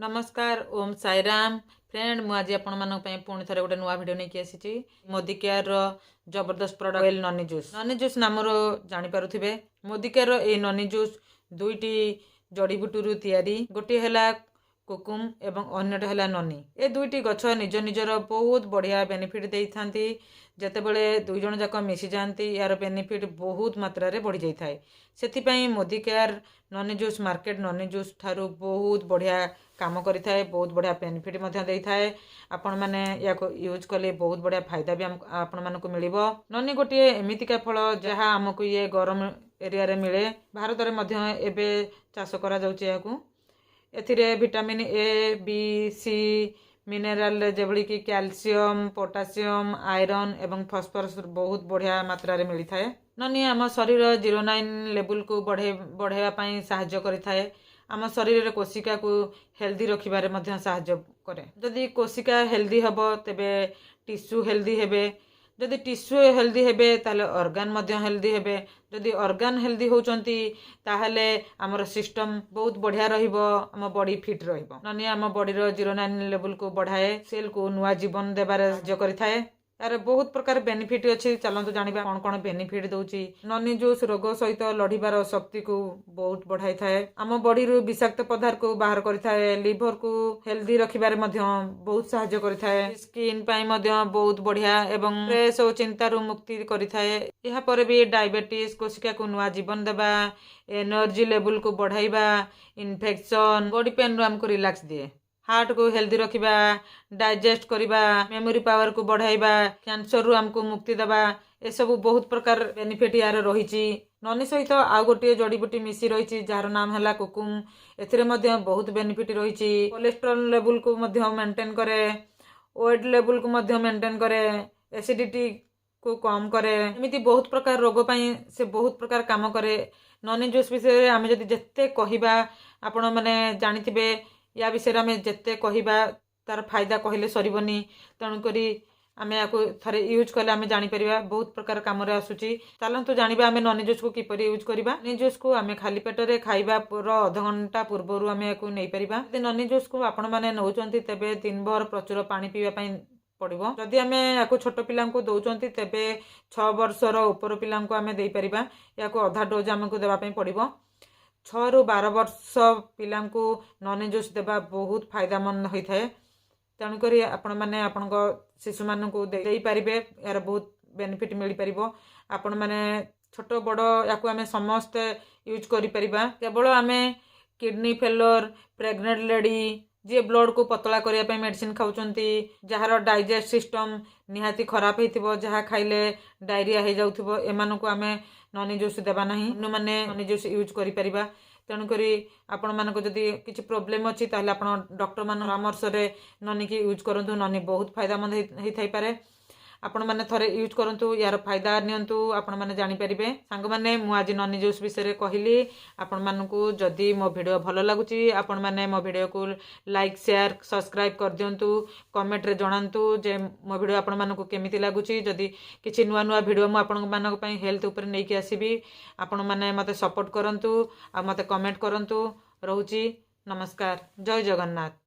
नमस्कार ओम साईराम फ्रेंड मु आज आपण पुणी थे गोटे नुआ भिड नहीं आसी मोदी केयर जबरदस्त प्रोडक्ट ऑयल ननी जूस नाम जानीपे मोदी केयर ये ननी जूस दुईटी जड़ीबुटू तैयारी गोटे है कुकुम एवं अन्यटे है ननी ए दुईटी गछ निज निजर बहुत बढ़िया बेनिफिट दे था जितेबले दुई जन जाक मिसी जाती यार बेनिफिट बहुत मात्रा रे बढ़ी जाए से Modicare noni juice market noni juice ठारू बहुत बढ़िया काम करें बहुत बढ़िया बेनिफिट दे थाए आपण मैंने या यूज कले बहुत बढ़िया फायदा भी आपण मानक मिल ननी गोटे एमतीका फल जहाँ आमको ये गरम एरिया रे मिले भारत में एबे चाष करा जाउची याकू एथिरे vitamin A B C mineral जेभली कि कैल्शियम पोटासियम आयरन एवं फॉस्फोरस बहुत बढ़िया मात्रा रे मिली थाए ननी आम शरीर 09 लेवल को बढ़ाइबा पई सहायता करिथाए आम शरीर रे कोशिका को हेल्दी रखिबारे मध्य सहायता करे जदि कोशिका हेल्दी हबो तेबे टिश्यू हेल्दी हेबे जदि टिश्यू हेल्दी हेबे ताले ऑर्गन मध्य हेल्दी हेबे जदि ऑर्गन हेल्दी होचंती ताहले हमर सिस्टम बहुत बढ़िया रहिबो हम बॉडी फिट रहिबो ननी हम बॉडी रो 09 लेवल को बढ़ाए सेल को नुआ जीवन देबारे सहायता करिथाए यार बहुत प्रकार बेनिफिट अच्छी चलतु जाना कौन कौन बेनिफिट दौची ननी जूस रोग सहित लड़ीबार शक्ति को बहुत बढ़ाई थाए आम बॉडी रु विषाक्त पदार्थ को बाहर करिथाए लिवर को हेल्दी रखिबारे बहुत सहायता करिथाए स्किन पाई बहुत बढ़िया एवं स्ट्रेस और चिंता रु मुक्ति करिथाए यहा पर भी डायबिटीज कोशिका को नुआ जीवन देबा एनर्जी लेवल को बढ़ाइबा इन्फेक्शन बॉडी पेन रु हमको रिलैक्स दिए हार्ट को हेल्दी रखिबा डाइजेस्ट करिबा मेमोरी पावर को बढ़ाइबा कैंसर रु हमको मुक्ति देबा ए सब बहुत प्रकार बेनिफिट यार रही ननी सहित आउ गोटे जड़ीबुटी मिसी रही जार नाम है कुकुम एथिरे मध्य बहुत बेनिफिट रही कोलेस्ट्रॉल लेवल को मध्य मेंटेन करे वेट लेवल को मध्य मेंटेन करे एसिडिटी को कम करे एमती बहुत प्रकार रोग पाई से बहुत प्रकार काम करे ननी जूस विषय आम जदि जेते कहिबा आपण माने जानिथिबे या विषय आम जिते कहवा तार फायदा कहले सरबनी तेणुकरी आम या थे यूज कले आम जापर बहुत प्रकार कम आसूची चलतु जाना आम ननी जूस को किपर यूज करवा ननी जूस को आम खाली पेटर खाइबा अध घंटा पूर्वर आम या नहीं पारा ननी जूस को आपण मैंने नौकरी तेरे दिन भर प्रचुर पानी पीवाई पड़ो जदि आम या छोट पिला दौरान तेरे 6 वर्षर उपर पिला आम दे पार या अधा डोज आमको देवाई पड़ो 6 ରୁ 12 वर्ष पिला ननी जूस देवा बहुत फायदामंद होता है तेणुक आपण मैंने आपण शिशु मान दे पारे यार बहुत बेनिफिट मिल पार आपण मैंने छोट बड़ या आम समस्ते यूज कर केवल आम किडनी फेलर प्रेग्नेंट लेडी जी ब्लड को पतला करने मेडिसिन खाऊं जार डाइजेस्ट सिस्टम निहाती खराब हो जहाँ खाइले डायरिया हो जाऊ एम आम ननी जूस देवा ना मैंने ननी जूस यूज कर तेणुक आपण मानक जदि किसी प्रोब्लेम अच्छी ताहले आपण डॉक्टर मान परामर्श रे ननी की यूज करंतु ननी बहुत फायदामंद होई पारे आपण माने थरे यूज करंतु यार फायदा नियंतु आपण माने जानि परिबे सांग माने मु आज ननी जूस विषय रे कहली आपण मानकु जदि मो वीडियो भलो लागुची आपण माने मो वीडियो को लाइक शेयर सब्सक्राइब कर दियंतु कमेंट रे जणांतु जे मो वीडियो आपण मानकु केमिति लागुची जदि किछि नुआ नुआ वीडियो मु आपण मानक पई हेल्थ ऊपर नै कि आसीबी आपण माने मते सपोर्ट करंतु आ मते कमेंट करंतु रहूची नमस्कार जय जगन्नाथ।